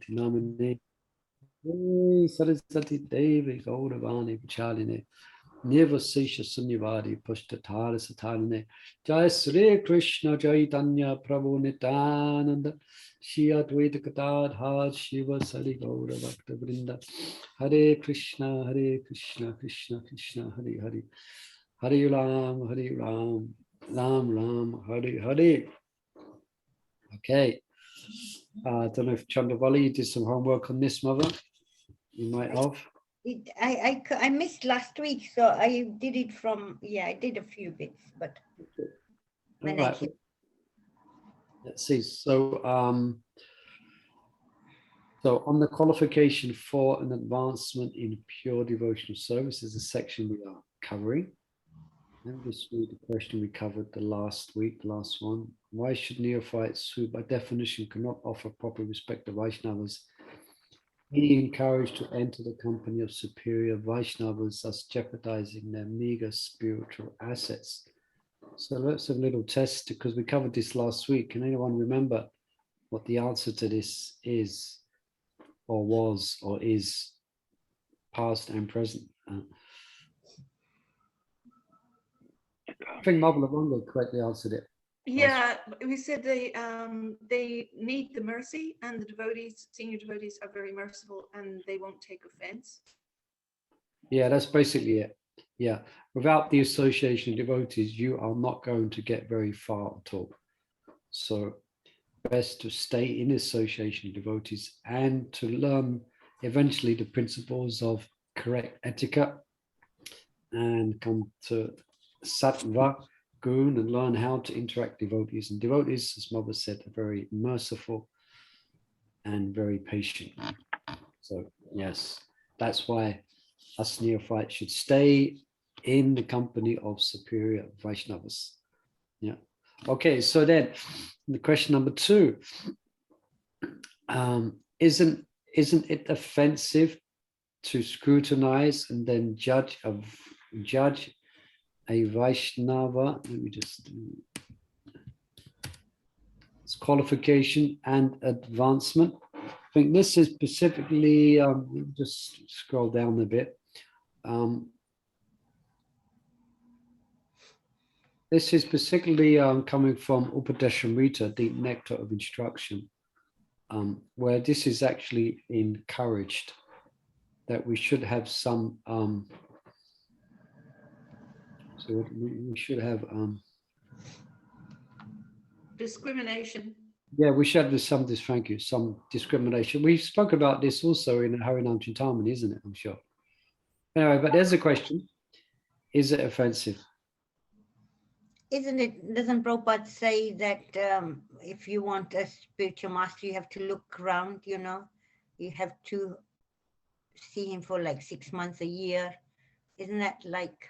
namine. Sarasati Devi Gauravani Vichaline. Nivasisha Sunyavadi Pushtatara Satarine. Jai Sri Krishna Chaitanya Prabhu Nityananda. Shri Advaita Gadadhar Shiva Sari Gaura Bhakta Vrinda. Hare Krishna, Krishna Krishna, Hare Hare. Hare Ram, Ram Ram, Hare Hare. Okay. I don't know if Chandravali did some homework on this, Mother. You might have. I missed last week, so I did it from, I did a few bits, but when right. Let's see. So on the qualification for an advancement in pure devotional service is a section we are covering. Let me just read the question we covered the last one. Why should neophytes who by definition cannot offer proper respect to Vaishnavas be encouraged to enter the company of superior Vaishnavas, thus jeopardizing their meager spiritual assets? So let's have a little test, because we covered this last week. Can anyone remember what the answer to this is, or was, or is, past and present? I think Mahabhagavata correctly answered it. Yeah, we said they need the mercy, and the devotees, senior devotees, are very merciful, and they won't take offense. Yeah, that's basically it. Yeah, without the association of devotees, you are not going to get very far at all. So best to stay in association of devotees and to learn eventually the principles of correct etiquette and come to sattva gun and learn how to interact with devotees. And devotees, as Mother said, are very merciful and very patient. So yes, that's why us neophytes should stay in the company of superior Vaishnavas. Yeah. Okay, so then the question number 2, isn't it offensive to scrutinize and then judge a Vaishnava? Let me just it's qualification and advancement. I think this is specifically just scroll down a bit. This is particularly coming from Upadeshamrita, Deep Nectar of Instruction, where this is actually encouraged, that we should have some, so we should have Discrimination. Yeah, we should have some discrimination. We spoke about this also in Harinam Chintamani, isn't it? I'm sure. Anyway, but there's a question. Is it offensive? Doesn't Prabhupada say that if you want a spiritual master, you have to look around, you have to see him for like 6 months, a year. Isn't that like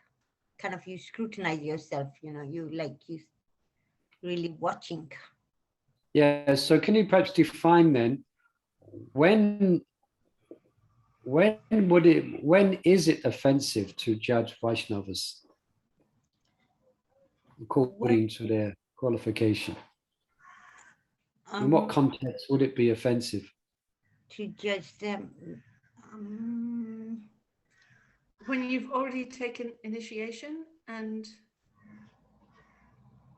kind of you scrutinize yourself, you really watching? Yeah, so can you perhaps define then, when is it offensive to judge Vaishnavas according to their qualification? In what context would it be offensive? To judge them. When you've already taken initiation and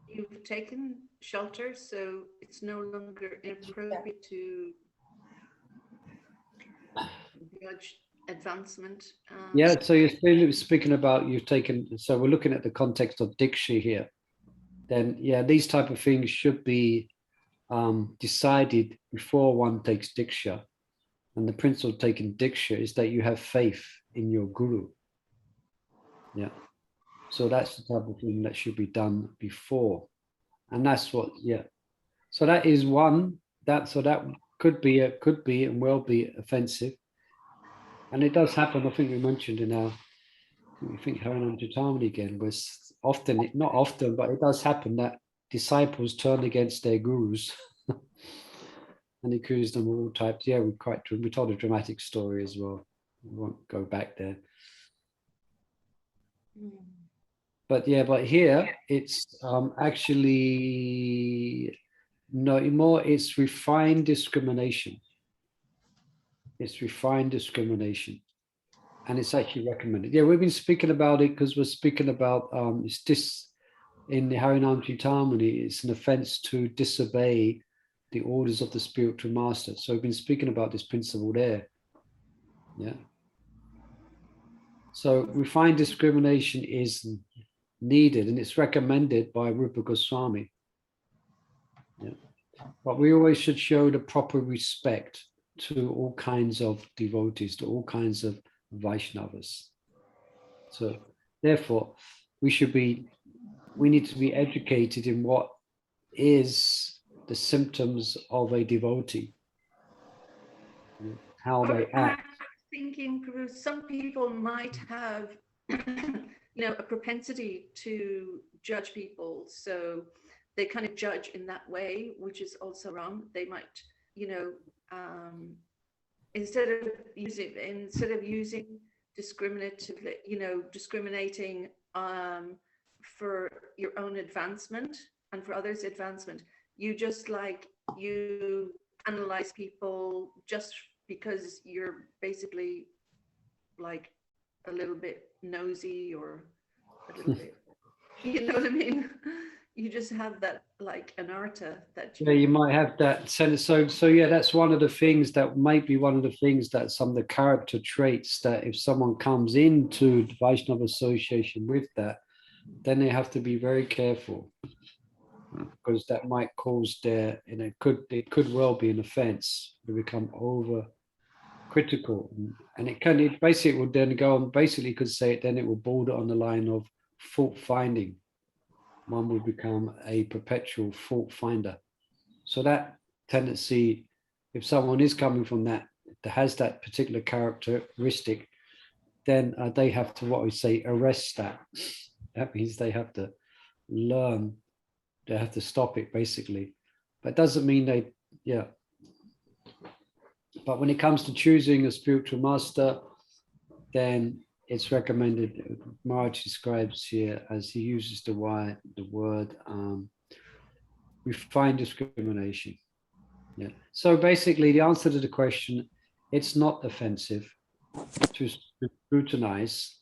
you've taken shelter, so it's no longer inappropriate to judge advancement. Yeah, so you're speaking about you've taken, so we're looking at the context of Diksha here. Then, yeah, these type of things should be decided before one takes Diksha. And the principle of taking Diksha is that you have faith in your Guru. Yeah. So that's the type of thing that should be done before. And that's what, yeah. So that is one, that could be and will be offensive. And it does happen, I think we mentioned in our, I think Harinam Chintamani again, was often, not often, but it does happen that disciples turn against their gurus and accuse them of all types. Yeah, we told a dramatic story as well. We won't go back there. But here it's actually no more. It's refined discrimination. It's refined discrimination. And it's actually recommended. Yeah, we've been speaking about it because we're speaking about it's this in the Harinam Chitamani, it's an offense to disobey the orders of the spiritual master. So we've been speaking about this principle there. Yeah. So refined discrimination is needed and it's recommended by Rupa Goswami. Yeah. But we always should show the proper respect to all kinds of devotees, to all kinds of Vaishnavas. So therefore, we need to be educated in what is the symptoms of a devotee, how they act. Thinking, Prabhu, some people might have, a propensity to judge people. So they kind of judge in that way, which is also wrong. They might, instead of using discriminatively, discriminating for your own advancement and for others' advancement, you analyze people just because you're basically like a little bit nosy or a little bit, you know what I mean? You just have that like anartha that you might have that sense. So yeah, that's one of the things that might be one of the things that some of the character traits that if someone comes into the Vaishnava association with that, then they have to be very careful because that might cause it could well be an offense to become over critical, and it basically would then go on, basically could say it, then it will border on the line of fault finding. One would become a perpetual fault finder. So that tendency, if someone is coming from that has that particular characteristic, then they have to, what we say, arrest that. That means they have to learn, they have to stop it basically. But doesn't mean but when it comes to choosing a spiritual master, then it's recommended. Maharaj describes here as he uses the word refined discrimination. Yeah. So basically, the answer to the question, it's not offensive to scrutinize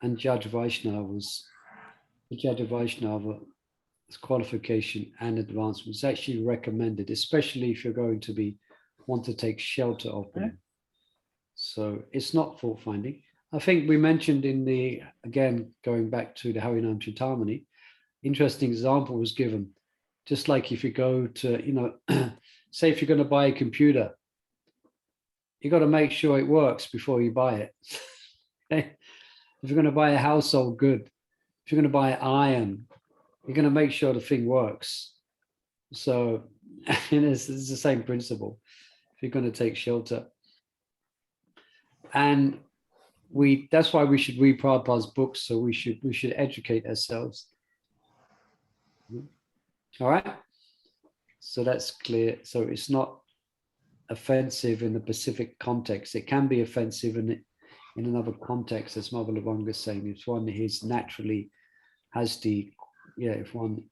and judge Vaishnavas. The judge of Vaishnava's qualification and advancement is actually recommended, especially if you're going to want to take shelter of them. So it's not fault finding. I think we mentioned again, going back to the Harinam Chitamani, interesting example was given. Just like if you go to, say if you're going to buy a computer, you got to make sure it works before you buy it. Okay? If you're going to buy a household good, if you're going to buy iron, you're going to make sure the thing works. So it's the same principle. If you're going to take shelter. And that's why we should read Prabhupada's books. So we should educate ourselves. All right. So that's clear. So it's not offensive in the specific context. It can be offensive in another context, as Mother Lavanga is saying. If one is naturally if one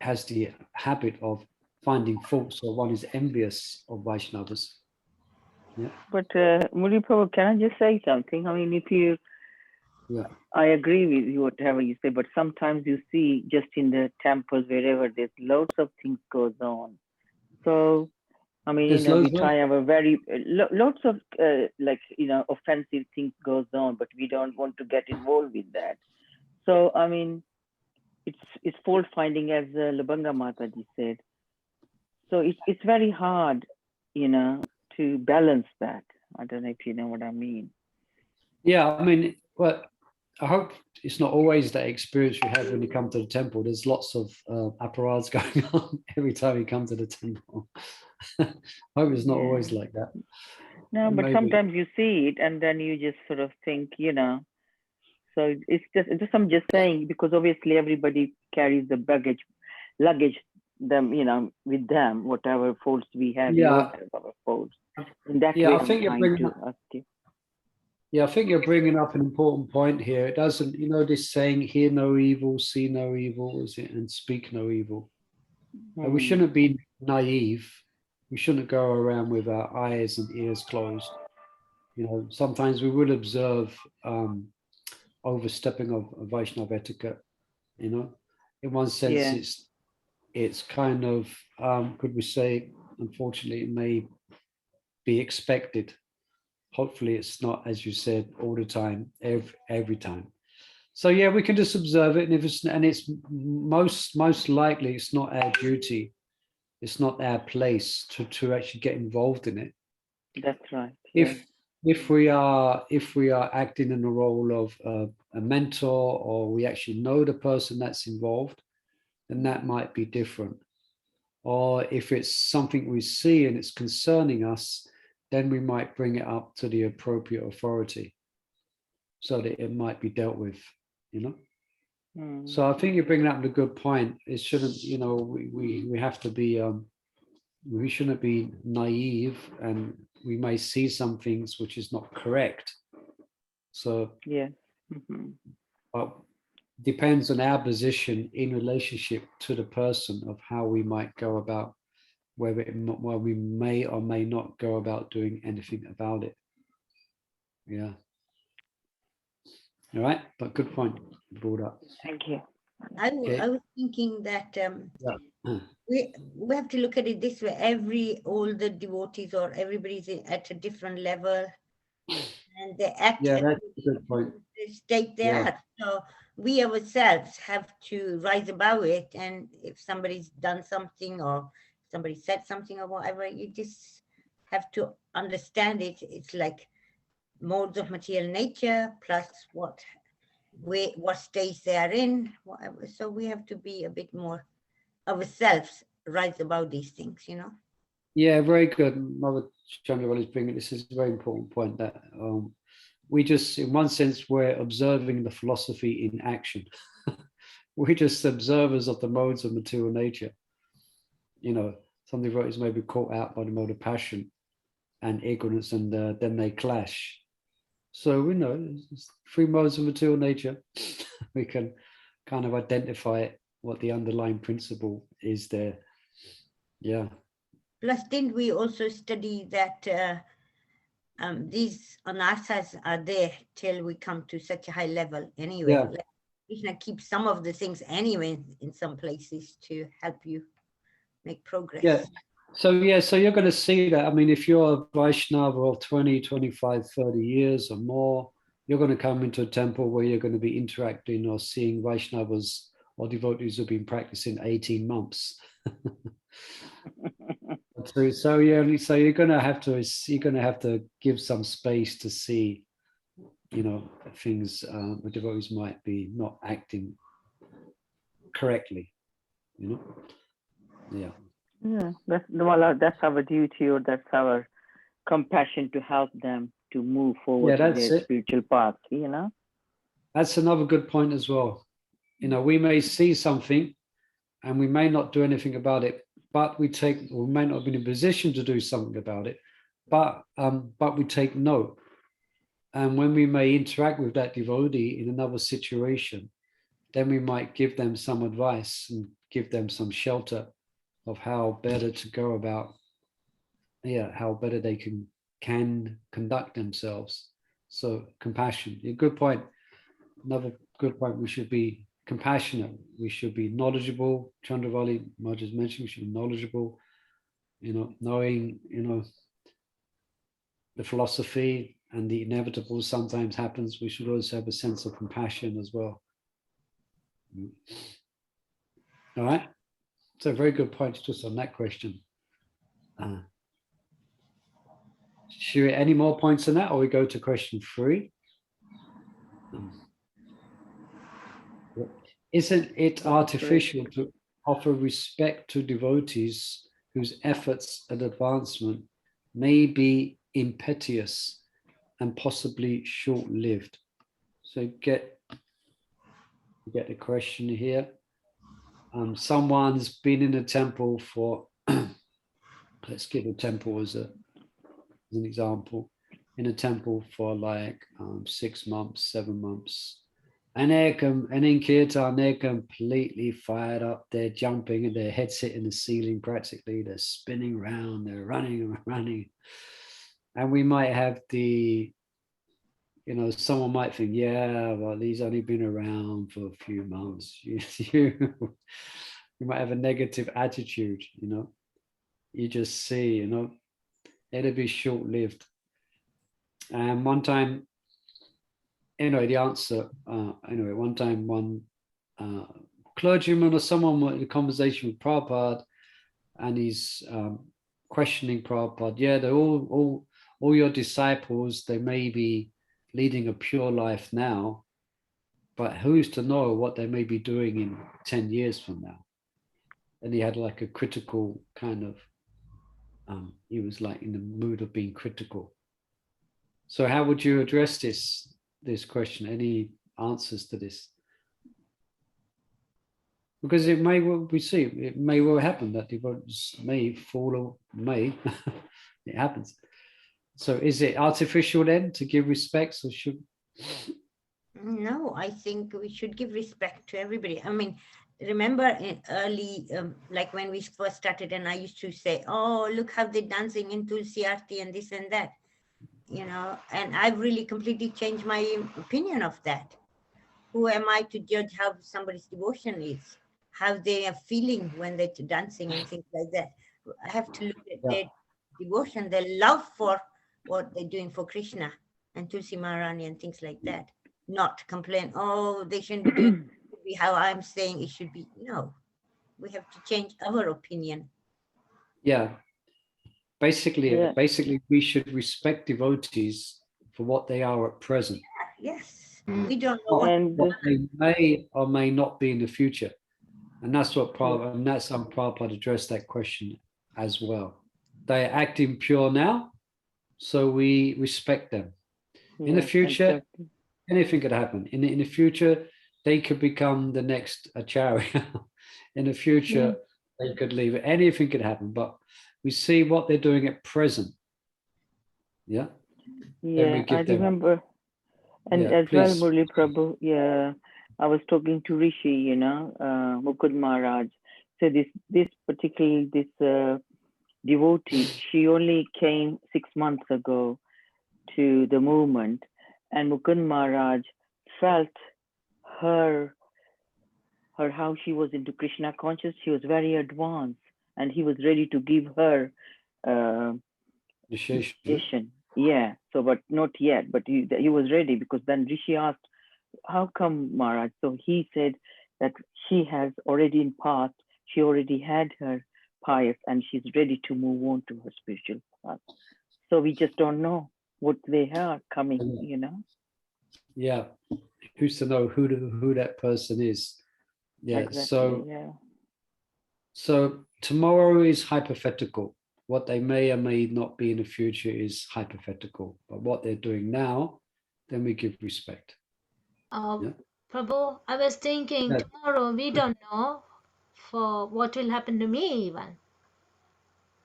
has the habit of finding faults, or one is envious of Vaishnavas. Yeah. But Murli Prabhu, can I just say something? I mean, I agree with you, whatever you say, but sometimes you see just in the temples, wherever there's lots of things goes on. So, I mean, we try our lots of offensive things goes on, but we don't want to get involved with that. So, I mean, it's fault finding, as Labanga Mataji said. So it's very hard, to balance that. I don't know if you know what I mean. Yeah, I mean, well, I hope it's not always that experience you have when you come to the temple. There's lots of apparatus going on every time you come to the temple. I hope it's not always like that. No, but sometimes you see it and then you just sort of think, So it's just I'm just saying, because obviously everybody carries the luggage, them, with them, whatever faults we have. Yeah. Our faults. In that way, I think I think you're bringing up an important point here. It doesn't, this saying, hear no evil, see no evil, and speak no evil. We shouldn't be naive we shouldn't go around with our eyes and ears closed. You know, sometimes we will observe overstepping of Vaishnava etiquette. You know, in one sense, Yeah. it's kind of could we say, unfortunately, it may be expected. Hopefully, it's not, as you said, all the time, every time. So yeah, we can just observe it, and if it's most likely it's not our duty, it's not our place to actually get involved in it. That's right. Yeah. If we are acting in the role of a mentor, or we actually know the person that's involved, then that might be different. Or if it's something we see and it's concerning us, then we might bring it up to the appropriate authority so that it might be dealt with, you know. So I think you're bringing up a good point. It shouldn't, you know, we have to be we shouldn't be naive, and we may see some things which is not correct. So yeah. but depends on our position in relationship to the person of how we might go about, whether we may or may not go about doing anything about it. Yeah. All right, but good point brought up. Thank you. I Okay. was thinking that Yeah. we have to look at it this way. All the devotees or everybody's at a different level, and they act Yeah, at that's a good point. the state they Yeah. are. So we ourselves have to rise above it. And if somebody's done something or somebody said something or whatever, you just have to understand it. It's like modes of material nature plus what stage they are in, whatever. So we have to be a bit more ourselves, rise above these things, you know. Yeah, very good. Mother Chandra is bringing this is a very important point that we just, in one sense, we're observing the philosophy in action. We're just observers of the modes of material nature. You know, some devotees may be caught out by the mode of passion and ignorance, and then they clash. So we know it's 3 modes of material nature. We can kind of identify what the underlying principle is there. Yeah. Plus, didn't we also study that these anarthas are there till we come to such a high level anyway? Yeah. Like, Krishna keeps some of the things anyway in some places to help you make progress. Yeah. So you're going to see that. I mean, if you're a Vaishnava of 20, 25, 30 years or more, you're going to come into a temple where you're going to be interacting or seeing Vaishnavas or devotees who've been practicing 18 months. So you're going to have to give some space to see, you know, things the devotees might be not acting correctly, you know. Yeah. Yeah, that's our duty, or that's our compassion to help them to move forward in their spiritual path, you know. That's another good point as well. You know, we may see something and we may not do anything about it, but we may not be in a position to do something about it, but we take note. And when we may interact with that devotee in another situation, then we might give them some advice and give them some shelter of how better to go about, how better they can conduct themselves. So compassion, a good point. Another good point, we should be compassionate. We should be knowledgeable. Chandravali Maharaj has mentioned we should be knowledgeable, you know, knowing, you know, the philosophy and the inevitable sometimes happens. We should also have a sense of compassion as well. All right. So very good points just on that question. Any more points on that, or we go to question 3? Isn't it artificial to offer respect to devotees whose efforts at advancement may be impetuous and possibly short-lived? So get the question here. Someone's been in a temple for, let's give a temple as an example, in a temple for like 6 months, 7 months, And in kirtan, they're completely fired up. They're jumping and their heads hitting the ceiling practically. They're spinning around, they're running and running. And we might have someone might think, yeah, well, he's only been around for a few months. You might have a negative attitude, You just see, it'll be short-lived. And one time, the answer, one time one clergyman or someone in a conversation with Prabhupada, and he's questioning Prabhupada, yeah, they're all your disciples, they may be leading a pure life now, but who's to know what they may be doing in 10 years from now? And he had like a critical kind of, he was like in the mood of being critical. So how would you address this question? Any answers to this? Because it may well happen that devotees may fall or it happens. So is it artificial then to give respects, or should? No, I think we should give respect to everybody. I mean, remember in early, like when we first started, and I used to say, oh, look how they're dancing in Tulsi Aarti and this and that, and I've really completely changed my opinion of that. Who am I to judge how somebody's devotion is, how they are feeling when they're dancing and things like that? I have to look at their devotion, their love for what they're doing for Krishna and Tulsi Maharani and things like that. Not complain, oh, they shouldn't be doing it how I'm saying it should be. No, we have to change our opinion. Yeah. Basically, we should respect devotees for what they are at present. Yes, we don't know what they may or may not be in the future, and that's what Prabhupada, and that's how Prabhupada addressed that question as well. They are acting pure now, so we respect them. In the future, anything could happen. In the future, they could become the next acharya. In the future, they could leave. Anything could happen, but we see what they're doing at present. Yeah. Yeah, I remember. And as please. Well, Murli Prabhu, yeah, I was talking to Rishi, Mukund Maharaj. So this devotee, she only came 6 months ago to the movement, and Mukund Maharaj felt her how she was into Krishna conscious. She was very advanced, and he was ready to give her initiation. Yeah, so but not yet, but he was ready, because then Rishi asked, how come, Maharaj? So he said that she has already in past, she already had her pious and she's ready to move on to her spiritual path. So we just don't know what they are coming, Yeah, who's to know who that person is? Yeah, exactly, so tomorrow is hypothetical. What they may or may not be in the future is hypothetical, but what they're doing now, then we give respect. Prabhu, I was thinking tomorrow we don't know for what will happen to me even.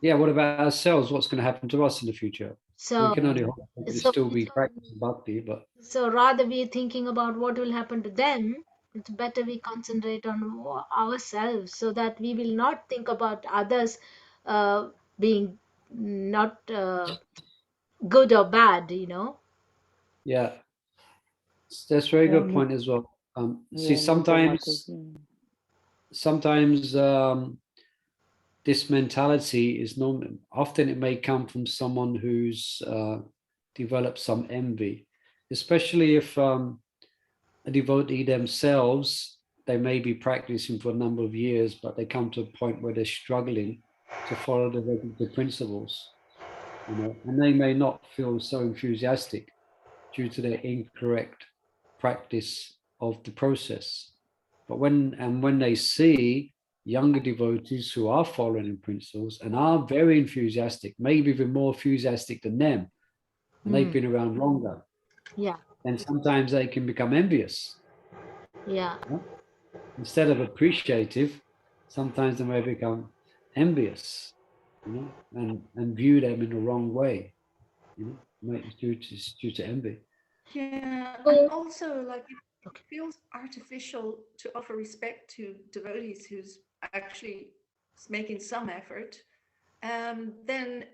Yeah, what about ourselves? What's going to happen to us in the future? So we can only hope to still be practicing bhakti, but so rather we thinking about what will happen to them. It's better we concentrate on ourselves, so that we will not think about others being not good or bad, Yeah, that's a very good point as well. See, sometimes this mentality is normal. Often it may come from someone who's developed some envy, especially if a devotee themselves, they may be practicing for a number of years, but they come to a point where they're struggling to follow the principles, and they may not feel so enthusiastic due to their incorrect practice of the process. But when they see younger devotees who are following the principles and are very enthusiastic, maybe even more enthusiastic than them, and they've been around longer, then sometimes they can become envious. Instead of appreciative, sometimes they may become envious, and view them in the wrong way, due to envy. Yeah, and also like Okay. feels artificial to offer respect to devotees who's actually making some effort, then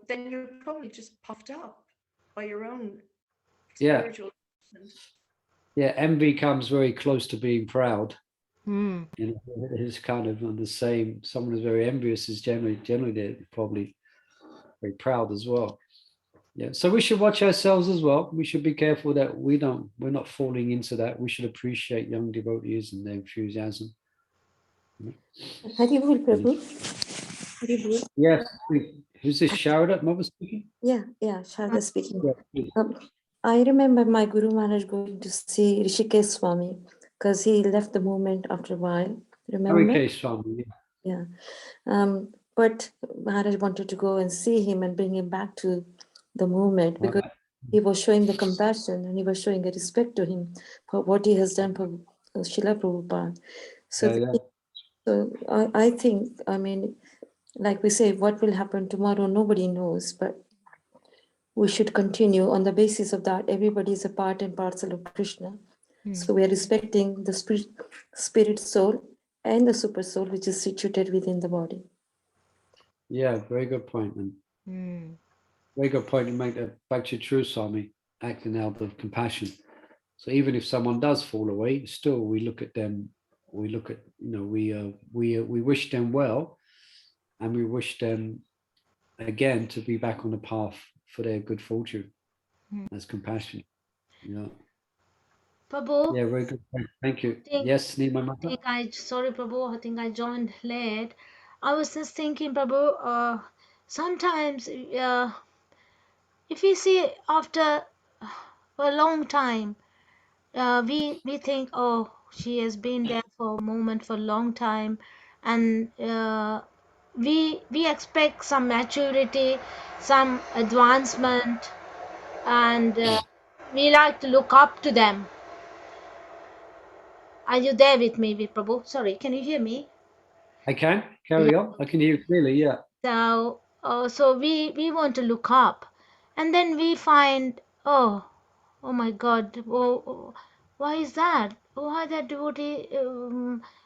then you're probably just puffed up by your own Yeah. spiritual. Yeah, envy comes very close to being proud. Hmm. It's kind of on the same. Someone who's very envious is generally they're probably very proud as well. Yeah, so we should watch ourselves as well. We should be careful that we're not falling into that. We should appreciate young devotees and their enthusiasm. Haribol, Prabhu. Haribol. Yes. Who's this? Sharada, Mother speaking? Yeah, Sharda speaking. Yeah. I remember my Guru Maharaj going to see Rishikesh Swami because he left the movement after a while. Remember? Okay, Swami. Yeah. But Maharaj wanted to go and see him and bring him back to the movement because he was showing the compassion and he was showing a respect to him for what he has done for Srila Prabhupada. So, so I think, I mean, like we say, what will happen tomorrow, nobody knows, but we should continue on the basis of that. Everybody is a part and parcel of Krishna. So we are respecting the spirit soul and the super soul, which is situated within the body. Yeah, very good point. And very good point. You make that back to true Swami, acting out of compassion. So even if someone does fall away, still we look at them. We look at we wish them well, and we wish them again to be back on the path for their good fortune. That's compassion. Yeah. Prabhu. Yeah, very good point. Thank you. Yes, Nima Mata. Sorry, Prabhu. I think I joined late. I was just thinking, Prabhu. Sometimes, if we see after a long time, we think, oh, she has been there for a moment for a long time, and we expect some maturity, some advancement, and we like to look up to them. Are you there with me, Prabhu? Sorry, can you hear me? I can carry on. I can hear you clearly. Yeah. So we want to look up, and then we find, oh my God, why is that? Why that devotee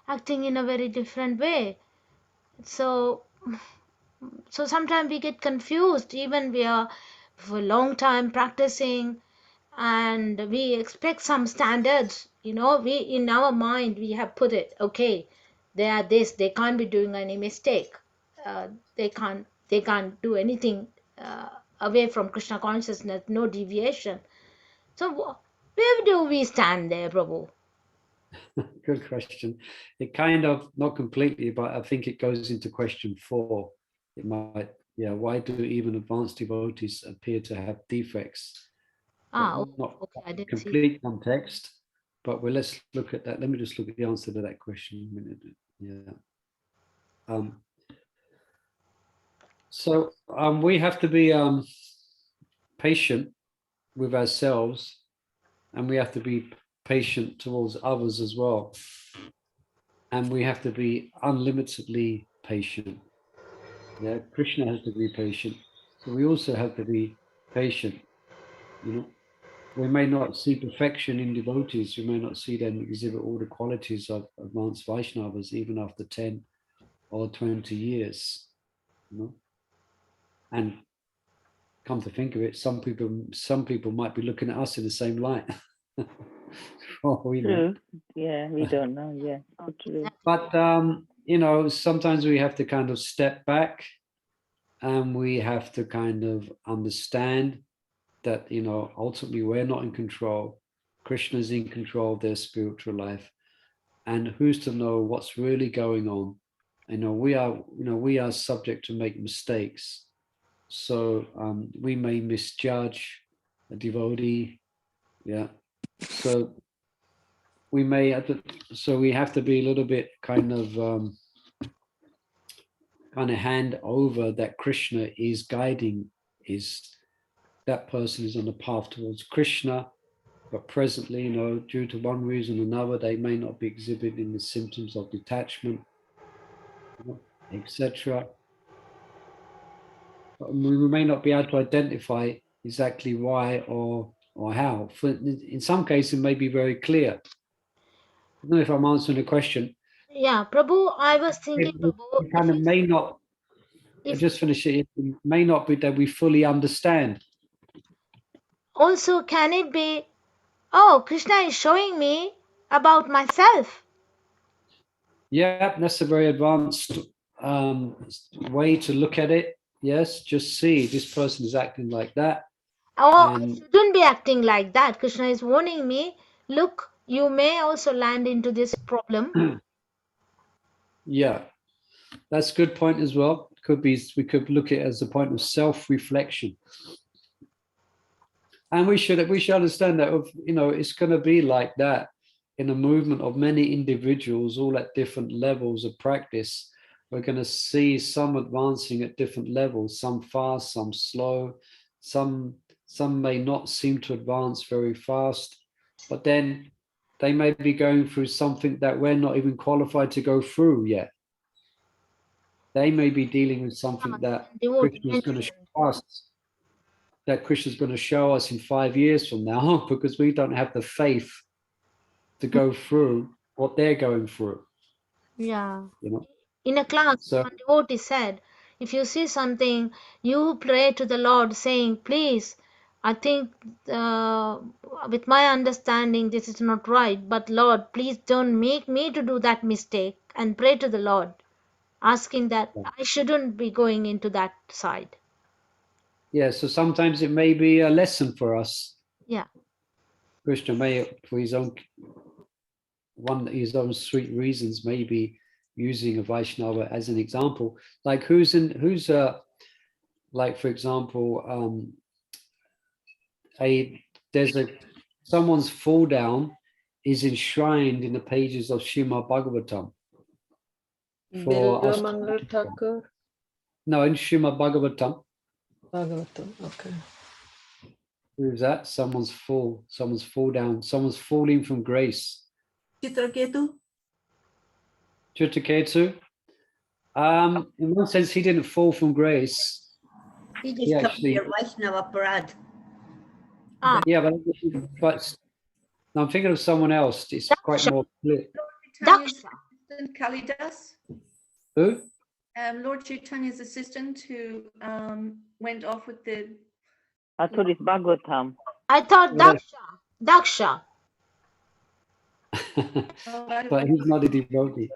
acting in a very different way? So sometimes we get confused. Even we are for a long time practicing, and we expect some standards. We in our mind we have put it. Okay, they are this. They can't be doing any mistake. They can't do anything away from Krishna consciousness. No deviation. So where do we stand there, Prabhu? Good question. It kind of, not completely, but I think it goes into question 4. It might, why do even advanced devotees appear to have defects? Not Okay, I didn't complete context, but let's look at that. Let me just look at the answer to that question a minute. Yeah. So we have to be patient with ourselves, and we have to be patient towards others as well. And we have to be unlimitedly patient. Yeah, Krishna has to be patient. So we also have to be patient. We may not see perfection in devotees. We may not see them exhibit all the qualities of advanced Vaishnavas even after 10 or 20 years. And come to think of it, some people might be looking at us in the same light. True. Yeah, we don't know. Yeah, true. But sometimes we have to kind of step back, and we have to kind of understand that ultimately we're not in control. Krishna's in control of their spiritual life, and who's to know what's really going on? We are subject to make mistakes, so we may misjudge a devotee. Yeah, so we have to be a little bit kind of hand over that Krishna is guiding. That person is on the path towards Krishna, but presently, due to one reason or another, they may not be exhibiting the symptoms of detachment, etc. We may not be able to identify exactly why or or how. In some cases, it may be very clear. I don't know if I'm answering the question. Yeah, Prabhu, I was thinking, Prabhu, It kind of may not, I just finish it, it may not be that we fully understand. also, can it be, oh, Krishna is showing me about myself? Yeah, that's a very advanced way to look at it. Yes, just see this person is acting like that. Oh, I And shouldn't be acting like that. Krishna is warning me, look, you may also land into this problem. yeah, that's a good point as well. Could be, we could look at it as a point of self-reflection. And we should understand that it's going to be like that in a movement of many individuals, all at different levels of practice. We're going to see some advancing at different levels, some fast, some slow, some may not seem to advance very fast, but then they may be going through something that we're not even qualified to go through yet. They may be dealing with something that Krishna is going to show us, that Krishna is going to show us in 5 years from now, because we don't have the faith to go through what they're going through. Yeah. You know? In a class, So, one devotee said, if you see something, you pray to the Lord saying, please, I think with my understanding this is not right, but Lord, please don't make me to do that mistake, and pray to the Lord, asking that I shouldn't be going into that side. yeah, so sometimes it may be a lesson for us. Yeah. Krishna may, for his own sweet reasons, may be using a Vaishnava as an example. Like like, for example, someone's fall down is enshrined in the pages of Mahabhagavatam. Bilamangal Thakur. No, in Mahabhagavatam. Bhagavatam, okay. Who's that? Someone's fall down. Someone's falling from grace. Chitraketu. Chitraketu. In one sense, he didn't fall from grace. He just committed Vaishnava parad. Yeah, but no, I'm thinking of someone else. It's quite more clear. Chaitanya's assistant, Kalidas. Who? Lord Chaitanya's assistant who went off with the... I thought it's Bhagavatam. I thought Daksha. But he's not a devotee.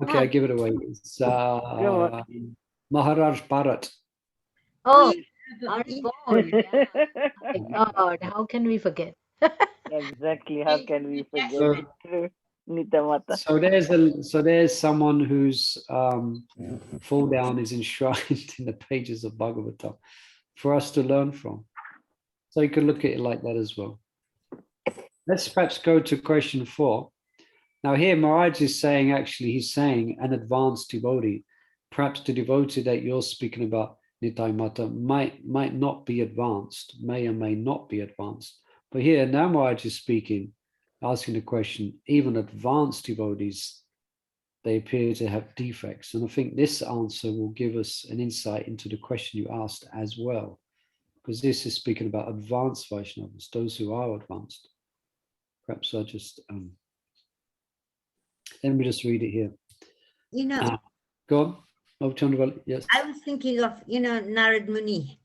Okay, I give it away. It's Maharaj Bharat. Oh, yeah. My God, how can we forget? Exactly, how can we forget it? Nitamata. So there's someone whose fall down is enshrined in the pages of Bhagavatam for us to learn from. So you could look at it like that as well. Let's perhaps go to question 4. Now here Maharaj is saying, actually he's saying an advanced devotee. Perhaps the devotee that you're speaking about, Nitai Mata, might not be advanced, may or may not be advanced. But here now Maharaj is speaking, asking the question, even advanced devotees, they appear to have defects. And I think this answer will give us an insight into the question you asked as well, because this is speaking about advanced Vaishnavas, those who are advanced. Perhaps I'll just, let me just read it here. Go on. Oh, Chandraval, yes. I was thinking of, Narad Muni,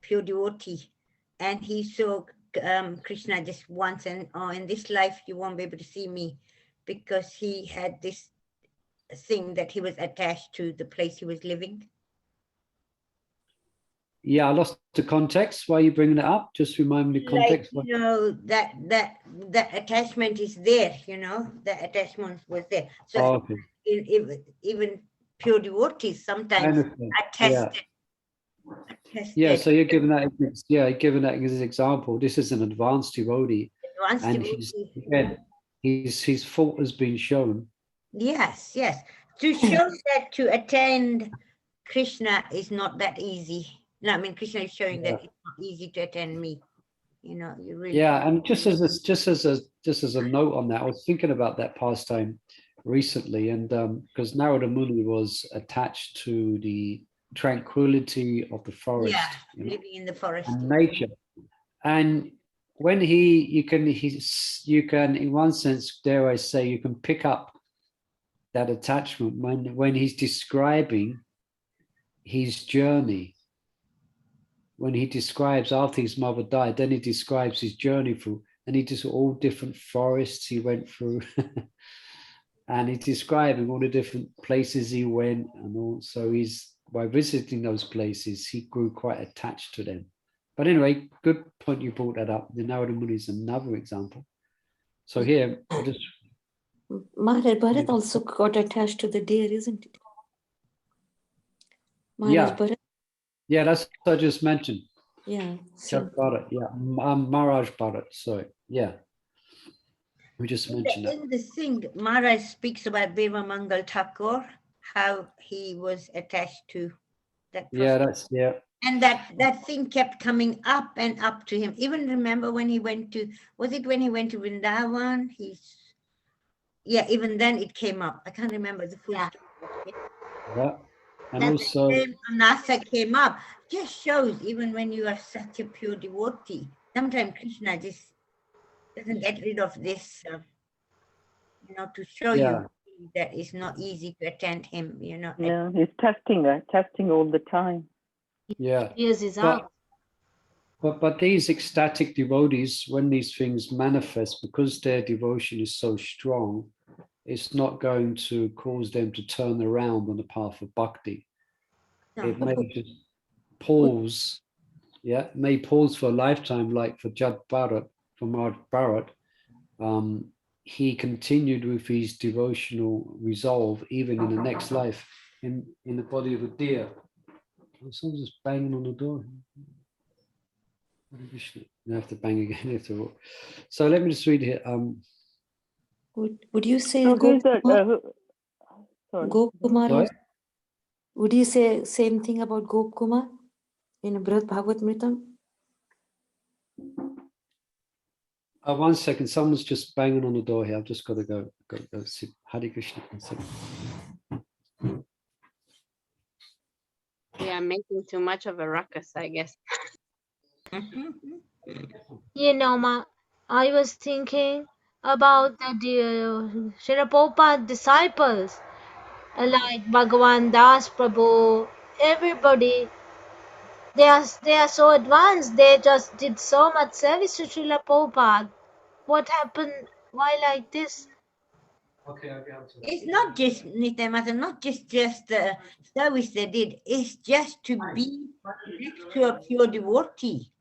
pure devotee, and he saw Krishna just once, and in this life you won't be able to see me, because he had this thing that he was attached to the place he was living. Yeah, I lost the context. Why are you bringing it up? Just remind me the context. Like, that attachment is there, the attachment was there. So okay. even pure devotees sometimes are tested. Yeah, so you're giving that. As an example. This is an advanced devotee, his fault has been shown. Yes. To show that to attain Krishna is not that easy. No, I mean Krishna is showing that it's not easy to attain me. You really. Yeah, and just as a note on that, I was thinking about that pastime recently, and because Narada Muni was attached to the tranquility of the forest, living in the forest and nature, and when you can in one sense, dare I say, you can pick up that attachment when he's describing his journey. When he describes after his mother died, then he describes his journey through, and he just all different forests he went through. And he's describing all the different places he went, and also by visiting those places, he grew quite attached to them. But anyway, good point you brought that up. The Narada Muni is another example. So here, just Maharaj Bharat also got attached to the deer, isn't it? Maharaj Bharat. Yeah, that's what I just mentioned. Yeah. So. Bharat, yeah. Maharaj Bharat, sorry. Yeah. We just mentioned that. In the thing, Maharaj speaks about Beva Mangal Thakur, how he was attached to that. Yeah, And that thing kept coming up and up to him. Even remember when he went to, was it when he went to Vrindavan? Even then it came up. I can't remember the full story. Yeah. And that also Nasa came up. Just shows even when you are such a pure devotee, sometimes Krishna just doesn't get rid of this, to show you that it's not easy to attend him, Yeah, he's testing all the time. Yeah. Yes, is out. But these ecstatic devotees, when these things manifest, because their devotion is so strong, it's not going to cause them to turn around on the path of bhakti. It may just pause. Yeah, it may pause for a lifetime, like for Jad Bharat, for Maharaj Bharat. He continued with his devotional resolve even in the next life, in the body of a deer. Someone's just banging on the door. You have to bang again. So let me just read here. Would you say Gopkumar? Would you say same thing about Gopkumar in Brihad Bhagavatamritam? 1 second, someone's just banging on the door here. I've just got to go see. Hare Krishna. We are making too much of a ruckus, I guess. I was thinking about the Srila Prabhupada disciples, like Bhagavan Das Prabhu, everybody. They are so advanced. They just did so much service to Srila Prabhupada. What happened? Why like this? Okay, I'll get answer. It's not just Nityamata, not just the service they did. It's just to be next to a pure devotee.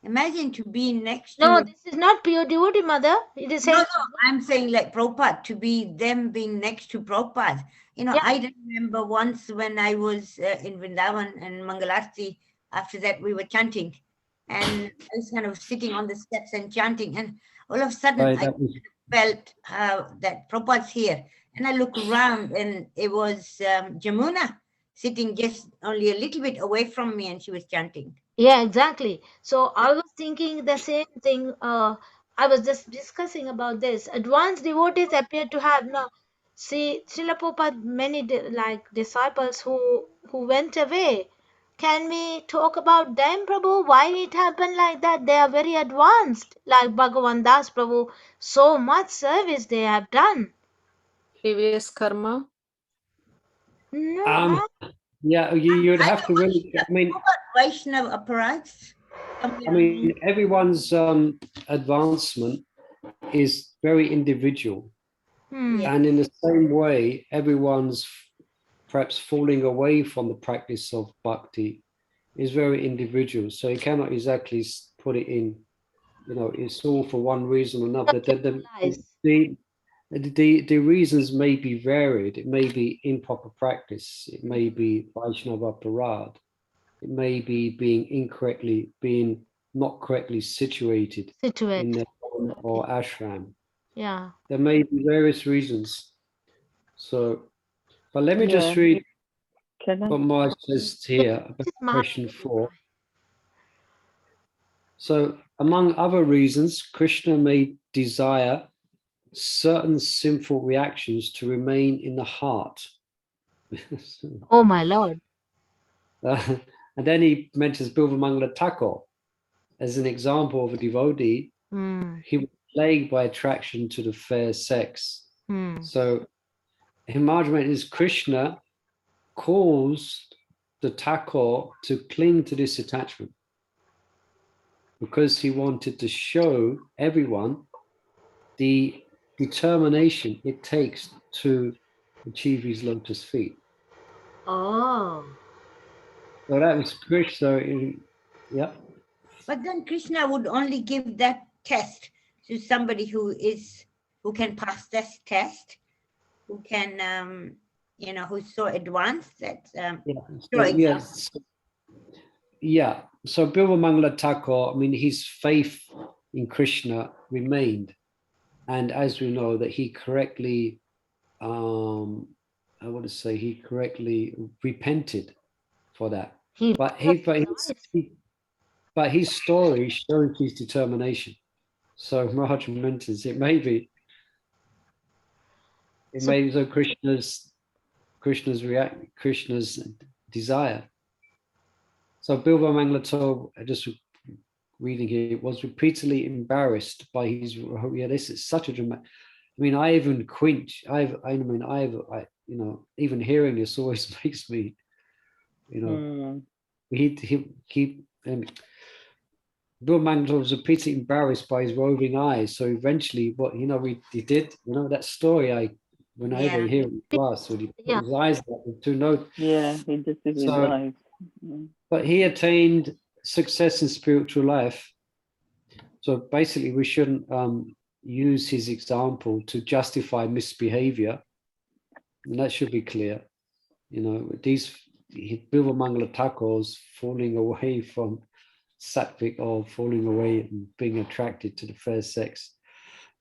Imagine to be next to. No, this is not pure devotee, mother. It is No, I'm saying like Prabhupada, to be them being next to Prabhupada. I remember once when I was in Vrindavan and Mangalarti, after that we were chanting. And I was kind of sitting on the steps and chanting. And all of a sudden I felt that Prabhupada's here. And I look around and it was Jamuna sitting just only a little bit away from me and she was chanting. Yeah, exactly. So I was thinking the same thing. I was just discussing about this. Advanced devotees appear to have Srila Prabhupada, many disciples who went away. Can we talk about them, Prabhu? Why it happened like that? They are very advanced, like Bhagavan Das Prabhu. So much service they have done. Previous karma. No. Yeah, you'd have to really. I mean, Vaishnava apparatus. I mean, everyone's advancement is very individual, and in the same way, everyone's perhaps falling away from the practice of bhakti is very individual. So you cannot exactly put it in. It's all for one reason or another. The reasons may be varied. It may be improper practice. It may be Vaishnava aparad. It may be being not correctly situated in their home or ashram. Yeah. There may be various reasons. So, but let me just read what Maj says here about question 4. So, among other reasons, Krishna may desire certain sinful reactions to remain in the heart. Oh my Lord. And then he mentions Bilva Mangala Thakur as an example of a devotee He was plagued by attraction to the fair sex. So Himadriman is Krishna caused the Thakur to cling to this attachment because he wanted to show everyone the determination it takes to achieve his lotus feet. Oh. So that was Krishna. Yeah. But then Krishna would only give that test to somebody who can pass this test, who can, who's so advanced that. Yeah. So Bilva Mangala Thakur, I mean, his faith in Krishna remained, and as we know that he correctly, he correctly repented for that. But his story shows his determination. So Maharaj mentions it may be Krishna's desire. So Bilva Mangala, just reading here, was repeatedly embarrassed by his. This is such a dramatic. I mean, I even quench. Even hearing this always makes me, Bill Mangala was repeatedly embarrassed by his roving eyes. So eventually, he did, that story when I ever hear it in class, when he put his eyes up to note. Yeah, he just did his eyes. But he attained success in spiritual life. So basically, we shouldn't use his example to justify misbehavior. And that should be clear. Bilva Mangala Thakur's falling away from sattvic or falling away and being attracted to the fair sex.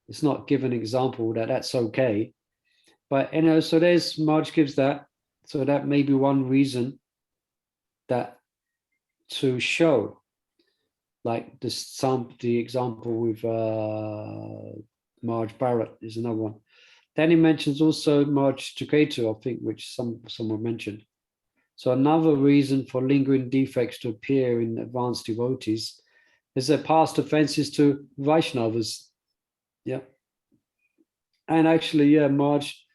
It's not given an example that that's okay. But, so there's, Marge gives that. So that may be one reason that to show, like the example with Marge Barrett is another one. Then he mentions also Marge Tuketu, I think, which someone mentioned. So another reason for lingering defects to appear in advanced devotees is their past offenses to Vaishnavas. Yeah. And actually, Marge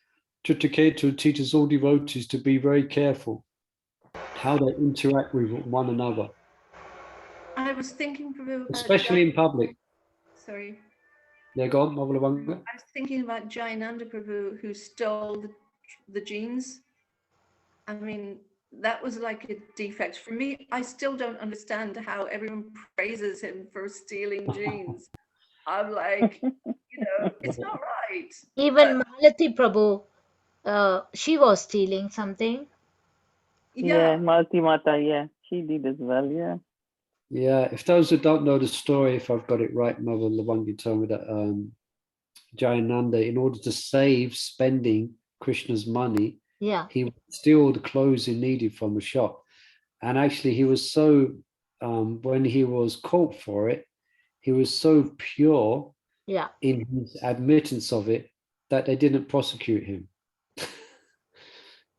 Tuketu teaches all devotees to be very careful how they interact with one another. I was thinking, Prabhu, especially in public. Sorry. Yeah, go on, Mahabhagavata. I was thinking about Jayananda Prabhu, who stole the jeans. I mean, that was like a defect. For me, I still don't understand how everyone praises him for stealing jeans. I'm like, it's not right. Even Malati Prabhu, she was stealing something. Yeah, Malati Mata, she did as well, Yeah, if those who don't know the story, if I've got it right, Mother Lavangi told me that Jayananda, in order to save spending Krishna's money, he would steal the clothes he needed from the shop. And actually, he was so, when he was caught for it, he was so pure in his admittance of it that they didn't prosecute him.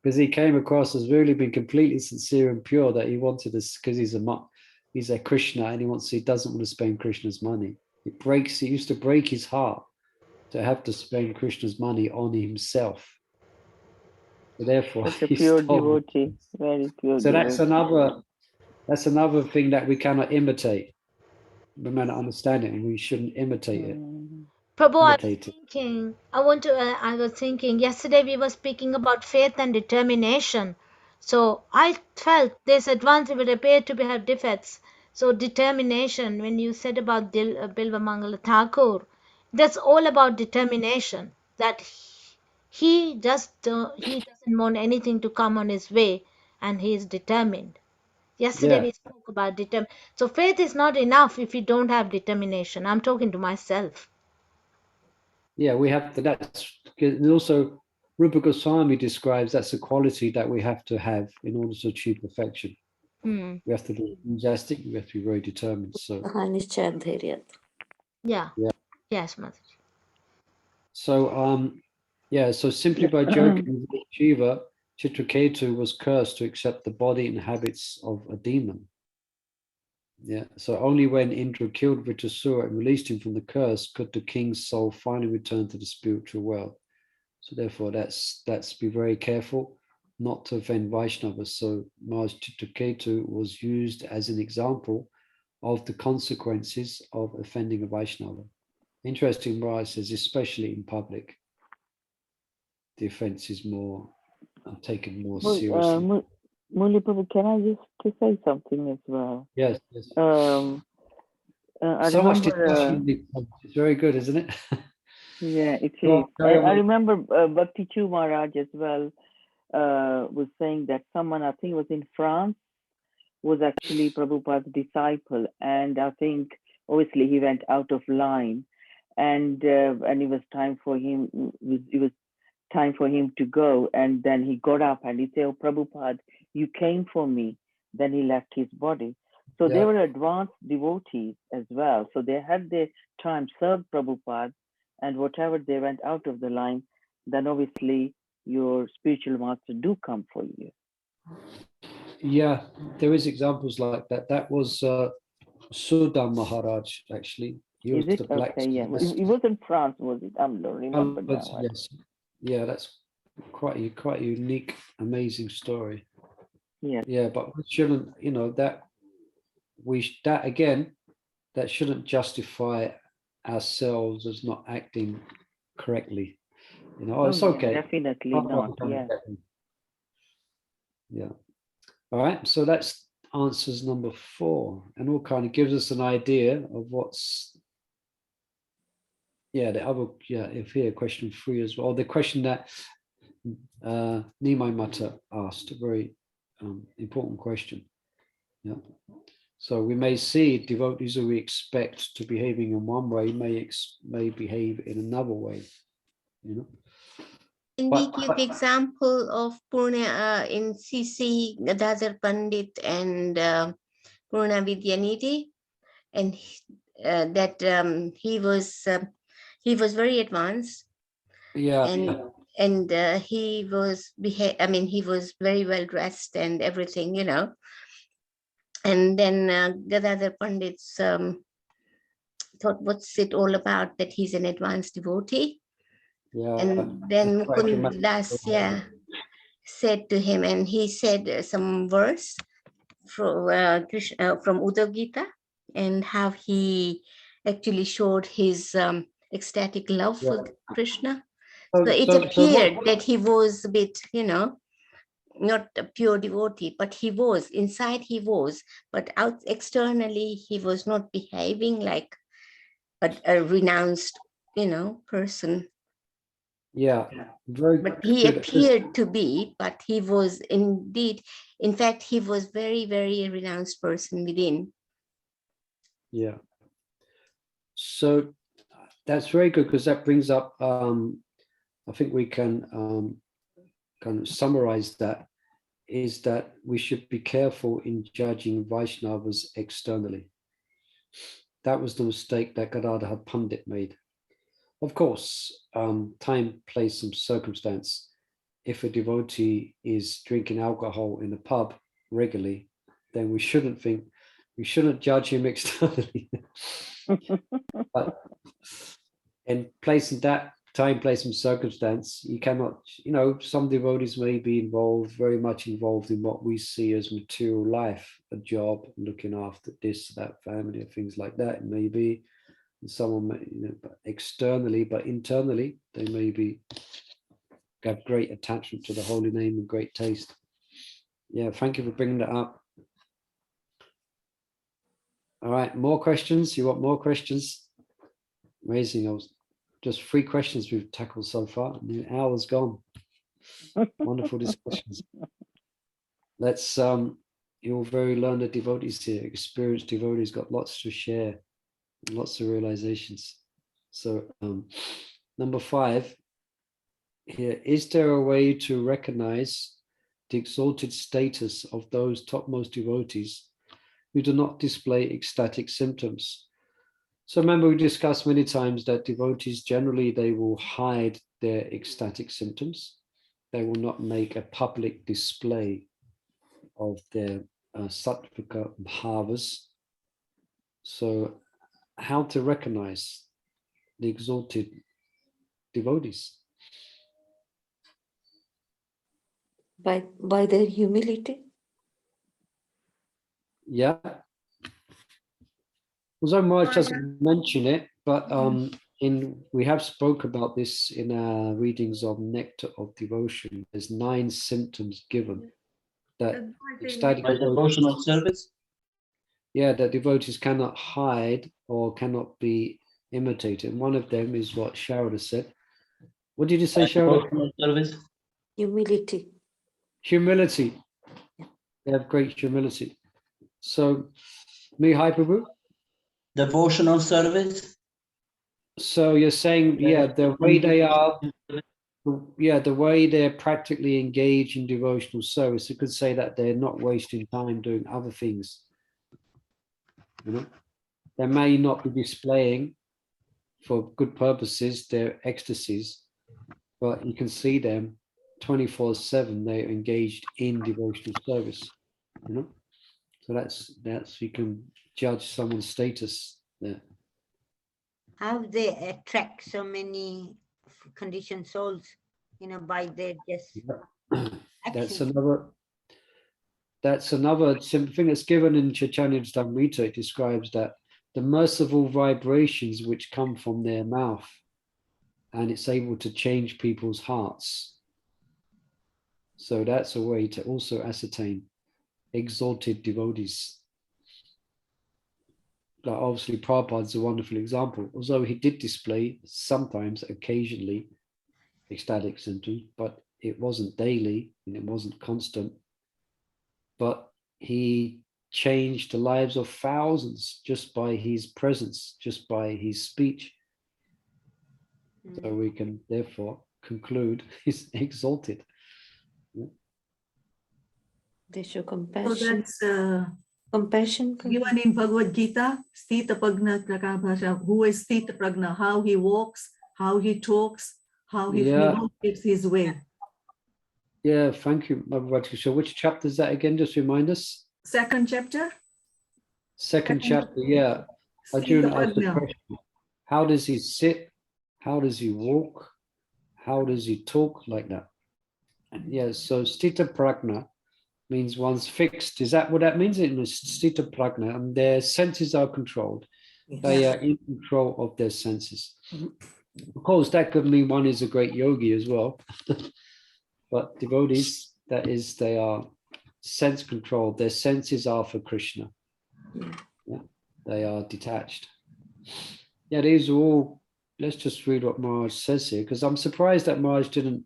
Because he came across as really being completely sincere and pure, that he wanted this, because he's a Krishna and he doesn't want to spend Krishna's money. It used to break his heart to have to spend Krishna's money on himself. So therefore, such a pure devotee, very pure. So that's another thing that we cannot imitate. We may not understand it, and we shouldn't imitate it. Prabhu, I was thinking yesterday we were speaking about faith and determination. So I felt this advance would appear to have defects. So determination, when you said about Bilva Mangala Thakur, that's all about determination. That he doesn't want anything to come on his way, and he is determined. Yesterday we spoke about determination. So faith is not enough if you don't have determination. I'm talking to myself. Yeah, we have to. That's also Rupa Goswami describes that's a quality that we have to have in order to achieve perfection. We have to be enthusiastic. We have to be very determined. So yes, Mataji. So so simply by joking with Shiva, Chitraketu was cursed to accept the body and habits of a demon. Yeah, so only when Indra killed Vritrasura and released him from the curse could the king's soul finally return to the spiritual world. So therefore, that's be very careful not to offend Vaishnavas. So Maharaj Chitraketu was used as an example of the consequences of offending a Vaishnava. Interesting, Maharaj says, especially in public, the offense is more taken more seriously. Murli Prabhu, can I just to say something as well? Yes, yes. I So much remember, discussion. It's very good, isn't it? yeah, it Go is. on, carry on. I remember Bhakti Chu Maharaj as well was saying that someone, I think it was in France, was actually Prabhupada's disciple, and I think obviously he went out of line, and it was time for him. It was time for him to go, and then he got up and he said, "Oh, Prabhupada, you came for me." Then he left his body. So they were advanced devotees as well. So they had their time served Prabhupada, and whatever they went out of the line, then obviously your spiritual master do come for you. Yeah, there is examples like that. That was Sudha Maharaj, actually. He was Is the it? black. Okay, yeah. It was in France, was it? I don't remember now. Yes. Yeah, that's quite a unique, amazing story. Yeah. Yeah, but we shouldn't, that again, that shouldn't justify ourselves as not acting correctly. It's okay. Definitely not. Yeah. Yeah. All right. So that's answers number 4, and all kind of gives us an idea of what's. Yeah, the other. Yeah, if here question 3 as well. The question that Nimai Mata asked, a very important question. Yeah. So we may see devotees who we expect to behaving in one way may behave in another way. Can we give example of Purna in CC Gadadhar Pandit and Purna Vidyanidhi, and that he was very advanced. Yeah. And he was he was very well dressed and everything, And then Gadadhar Pandit's thought, what's it all about that he's an advanced devotee? Yeah. And then Mukund Das, said to him, and he said some verse from from Uddhav Gita, and how he actually showed his ecstatic love for Krishna. So it appeared that he was a bit, not a pure devotee, but he was, inside he was, but out externally he was not behaving like a renounced, person. Yeah, very but he appeared to be, but he was indeed, in fact, he was very, very a renounced person within. Yeah. So that's very good, because that brings up, I think we can kind of summarize that, is that we should be careful in judging Vaishnavas externally. That was the mistake that Gadadhar Pandit made. Of course, time, place, and circumstance. If a devotee is drinking alcohol in a pub regularly, then we shouldn't judge him externally. But in placing that time, place, and circumstance, you cannot, some devotees may be very much involved in what we see as material life, a job, looking after this, that family, things like that. Maybe someone, externally, but internally, they may have great attachment to the holy name and great taste. Yeah, thank you for bringing that up. All right, more questions? You want more questions? Amazing. Just 3 questions we've tackled so far, and the hour's gone. Wonderful discussions. Let's, you're very learned devotees here, experienced devotees, got lots to share, lots of realizations. So number 5 here, is there a way to recognize the exalted status of those topmost devotees who do not display ecstatic symptoms? So remember, we discussed many times that devotees generally, they will hide their ecstatic symptoms. They will not make a public display of their sattvika bhavas. So how to recognize the exalted devotees? By their humility. Yeah. Although Maharaj doesn't mention it, but we have spoke about this in our readings of Nectar of Devotion. There's 9 symptoms given that ecstatic devotional service. Yeah, that devotees cannot hide or cannot be imitated. And one of them is what Sharada said. What did you say, Sharada? Devotional service. Humility. Humility. They have great humility. So, Mihai Prabhu? Devotional service. So you're saying, yeah, the way they are, the way they're practically engaged in devotional service, you could say that they're not wasting time doing other things. You know, they may not be displaying for good purposes their ecstasies, but you can see them 24/7. They're engaged in devotional service. You know, so that's you can judge someone's status there. How they attract so many conditioned souls, you know, by their just That's another simple thing that's given in Chaitanya's Dhamrita. It describes that the merciful vibrations which come from their mouth, and it's able to change people's hearts. So that's a way to also ascertain exalted devotees. Like obviously Prabhupada's a wonderful example, although he did display sometimes, occasionally, ecstatic symptoms, but it wasn't daily and it wasn't constant. But he changed the lives of thousands just by his presence, just by his speech. So we can therefore conclude he's exalted. They show compassion. So that's compassion. given in Bhagavad Gita, Sthita Pragna Prakabhasha, who is Sthita Pragna, how he walks, how he talks, how he negotiates his way. Yeah, thank you, Mahabhagavat. So which chapter is that again? Just remind us. Second chapter? Second chapter, yeah. Arjuna asked the question, how does he sit? How does he walk? How does he talk? Like that. And yeah, so Sthita Pragna means one's fixed. Is that what that means? It means Sthita Pragna, and their senses are controlled. Yes. They are in control of their senses. Of course, that could mean one is a great yogi as well. But devotees, that is, they are sense controlled. Their senses are for Krishna. Yeah, they are detached. Yeah, these are all, let's just read what Maharaj says here, because I'm surprised that Maharaj didn't,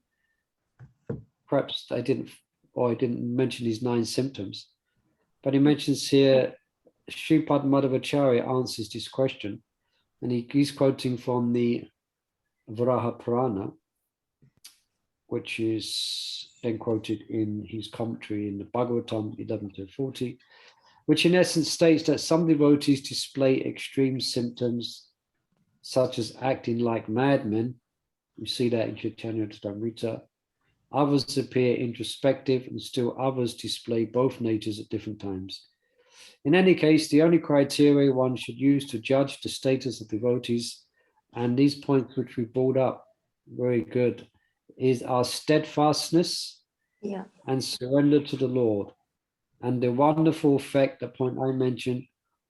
perhaps I didn't, or I didn't mention these 9 symptoms. But he mentions here, Sripad Madhavacharya answers this question, and he's quoting from the Varaha Purana, which is then quoted in his commentary in the Bhagavatam 11-40, which in essence states that some devotees display extreme symptoms such as acting like madmen. We see that in Chaitanya Charitamrita. Others appear introspective, and still others display both natures at different times. In any case, the only criteria one should use to judge the status of devotees, and these points which we brought up, very good, is our steadfastness and surrender to the Lord, and the wonderful effect, the point I mentioned,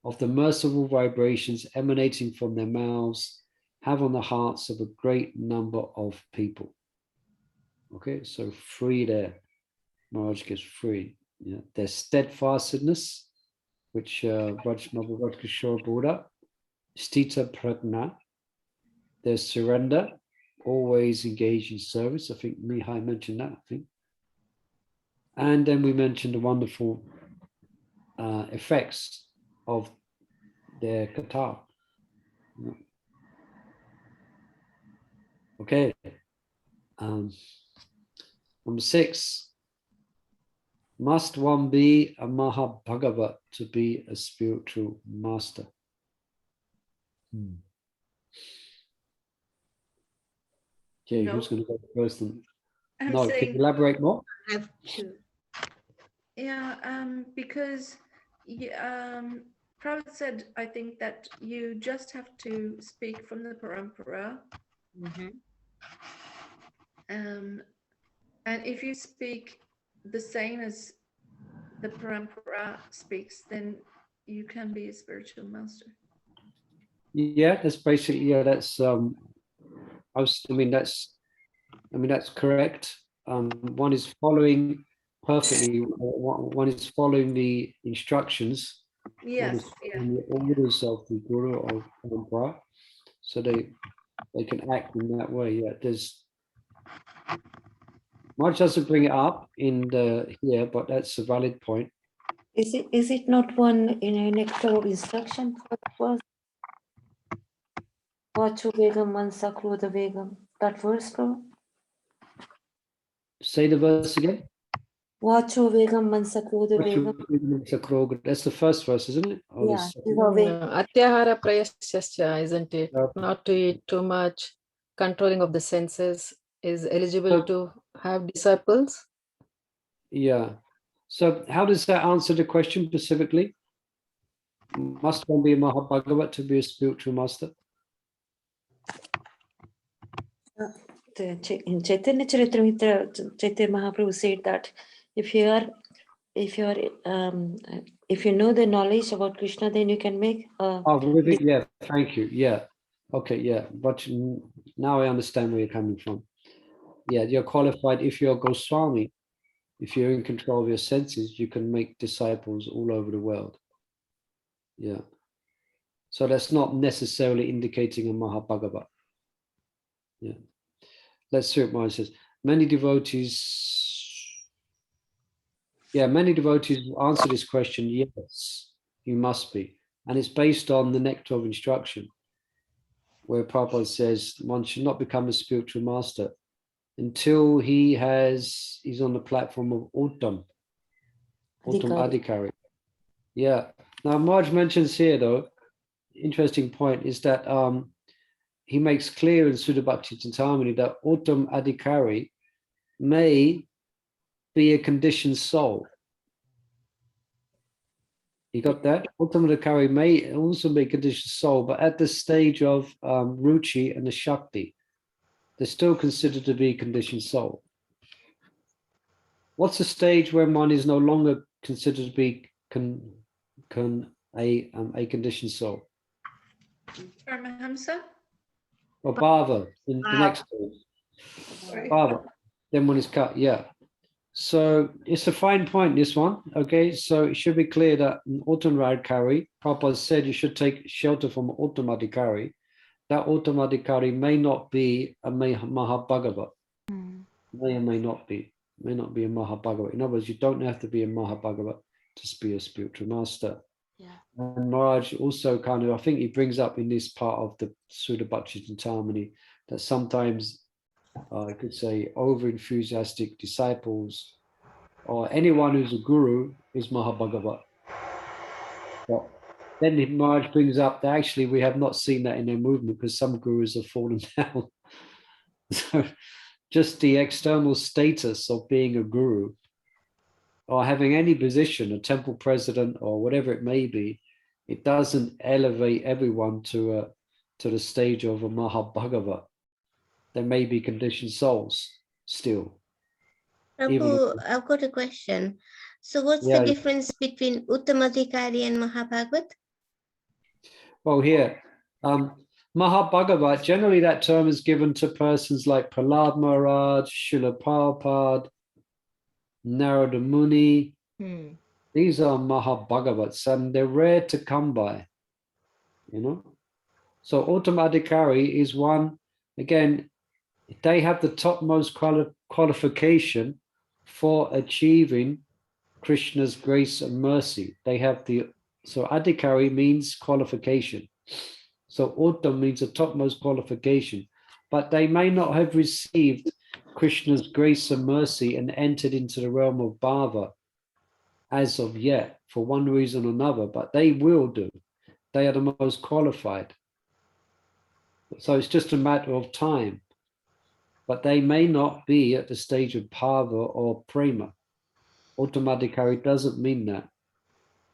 of the merciful vibrations emanating from their mouths have on the hearts of a great number of people. Okay, so free there. Maharaj gets free. Yeah, their steadfastness, which Mahabhagavat Kishore brought up, Sthita Pragna, their surrender, always engaged in service. I think Mihai mentioned that, I think. And then we mentioned the wonderful effects of their kata. Okay. Number 6. Must one be a maha-bhagavat to be a spiritual master? Okay, who's going to go first? No, can you elaborate more? I have to. Yeah, because Prabhupada said, I think that you just have to speak from the parampara. And if you speak the same as the parampara speaks, then you can be a spiritual master. Yeah, that's basically, yeah, that's that's correct. One is following perfectly, one is following the instructions. Yes, yeah. The orders of the Guru or Parampara, so they can act in that way. Yeah, there's Marge doesn't bring it up in the here, but that's a valid point. Is it not one in an extra instruction for the verse? Vachu Vegam Mansa Krodha Vegam. That verse, bro? Say the verse again. Vachu Vegam Mansa Krodha Vegam. That's the first verse, isn't it? Or Yeah. Atyahara prayasyascha, isn't it? Not to eat too much, controlling of the senses is eligible to have disciples. Yeah. So how does that answer the question specifically? Must one be a maha-bhagavata to be a spiritual master? In Chaitanya Charitamrita, Chaitanya Mahaprabhu said that if you know the knowledge about Krishna, then you can make yeah, thank you. Yeah. Okay, yeah. But now I understand where you're coming from. Yeah, you're qualified if you're Goswami. If you're in control of your senses, you can make disciples all over the world. Yeah. So that's not necessarily indicating a maha-bhagavata. Yeah. Let's see what Maya says. Many devotees answer this question, yes, you must be. And it's based on the nectar of instruction, where Prabhupada says one should not become a spiritual master until he's on the platform of Uttam Adhikari. Yeah. Now Marge mentions here though, interesting point is that he makes clear in Sudha Bhakti Chintamani that Uttam Adhikari may be a conditioned soul. You got that? Uttam Adhikari may also be a conditioned soul, but at the stage of Ruchi and the Shakti, they're still considered to be a conditioned soul. What's the stage when one is no longer considered to be a conditioned soul? Paramahamsa? Or Bhava, in the next stage. Bhava. Then one is cut, yeah. So it's a fine point, this one. Okay, so it should be clear that Uttam Adhikari, Prabhupada said you should take shelter from Uttam Adhikari. That Uttam Adhikari may not be a maha-bhagavata. May or may not be. May not be a maha-bhagavata. In other words, you don't have to be a maha-bhagavata to be a spiritual master. Yeah. And Maharaj also kind of, I think he brings up in this part of the Sudha Bhakti Chintamani that sometimes I could say over-enthusiastic disciples or anyone who's a guru is maha-bhagavata. But then Maharaj brings up that actually we have not seen that in their movement because some gurus have fallen down. So just the external status of being a guru or having any position, a temple president or whatever it may be, it doesn't elevate everyone to the stage of a maha-bhagavata. There may be conditioned souls still. Prabhu, I've got a question. So what's the difference between Uttamadhikari and Mahabhagavat? Well, here, Mahabhagavat, generally that term is given to persons like Prahlad Maharaj, Srila Prabhupada, Narada Muni. These are Mahabhagavats and they're rare to come by, you know. So Uttamadhikari is one, again, they have the topmost qualification for achieving Krishna's grace and mercy. They have so Adhikari means qualification. So Uttam means the topmost qualification, but they may not have received Krishna's grace and mercy and entered into the realm of Bhava as of yet, for one reason or another, but they will do. They are the most qualified. So it's just a matter of time. But they may not be at the stage of Bhava or Prema. Uttamadhikari doesn't mean that.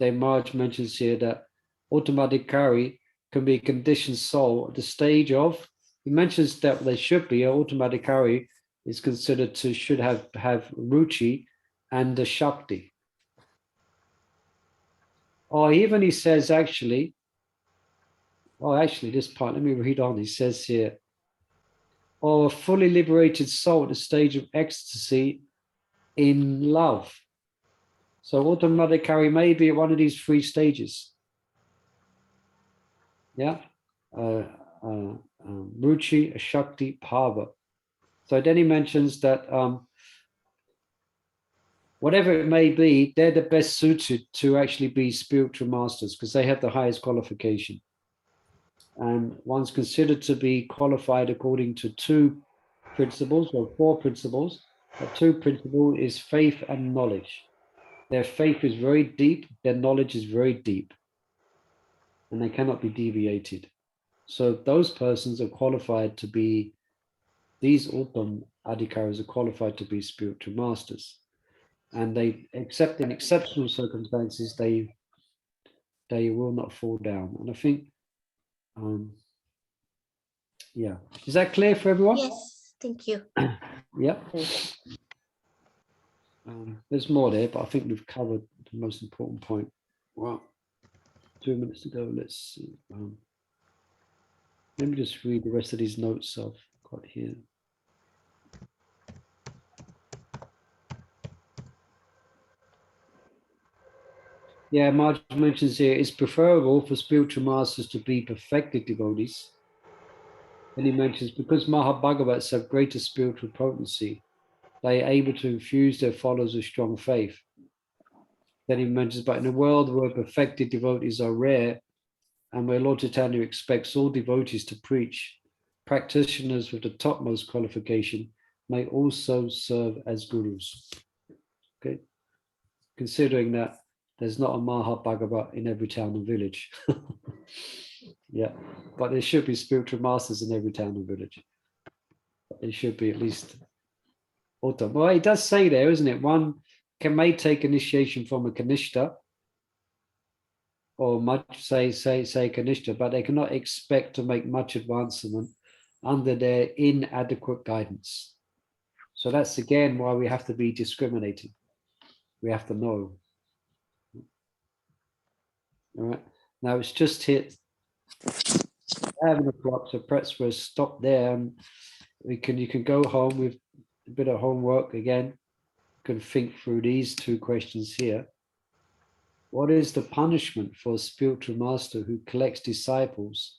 Maharaj mentions here that Uttamathi can be a conditioned soul at the stage of, he mentions that they should be, Uttamathi is considered to should have ruchi and the shakti. Or even he says actually, this part, let me read on. He says here, or a fully liberated soul at the stage of ecstasy in love. So Uttamathi may be at one of these three stages. Yeah. Ruchi, Shakti, Bhava. So then he mentions that whatever it may be, they're the best suited to actually be spiritual masters because they have the highest qualification. And one's considered to be qualified according to two principles, or four principles. But two principles is faith and knowledge. Their faith is very deep, their knowledge is very deep, and they cannot be deviated. So those persons are qualified to be, these Uttam Adhikaris are qualified to be spiritual masters. And they, except in exceptional circumstances, they will not fall down. And I think, yeah. Is that clear for everyone? Yes, thank you. Yeah. There's more there, but I think we've covered the most important point. Well, 2 minutes to go. Let's see. Let me just read the rest of these notes I've got here. Yeah, Marge mentions here, it's preferable for spiritual masters to be perfected devotees. And he mentions, because maha-bhagavats have greater spiritual potency, they are able to infuse their followers with strong faith. Then he mentions, but in a world where perfected devotees are rare, and where Lord Chaitanya expects all devotees to preach, practitioners with the topmost qualification may also serve as gurus. Okay, considering that there's not a maha-bhagavat in every town and village. Yeah, but there should be spiritual masters in every town and village. But there should be at least Uttam. Well, it does say there, isn't it? One may take initiation from a kanishta, or much say kanishta, but they cannot expect to make much advancement under their inadequate guidance. So that's again why we have to be discriminating. We have to know. All right. Now it's just hit 11 o'clock, so perhaps we'll stop there, and you can go home with a bit of homework again. You can think through these two questions here. What is the punishment for a spiritual master who collects disciples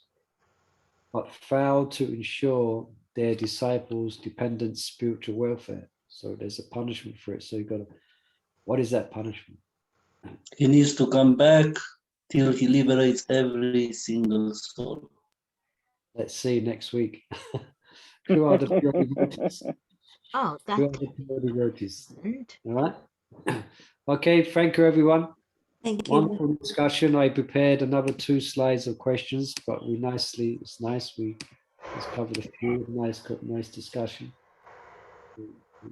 but fail to ensure their disciples' dependent spiritual welfare? So there's a punishment for it. So you've got to, what is that punishment? He needs to come back till he liberates every single soul. Let's see next week. Who are the pure devotees? Oh, that. Who are the pure devotees? All right. Okay, thank you, everyone. Thank you. Wonderful discussion. I prepared another 2 slides of questions, but it's nice. We just covered a few. Nice discussion.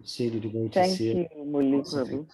See the devotees Thank here. you, Murli Prabhu.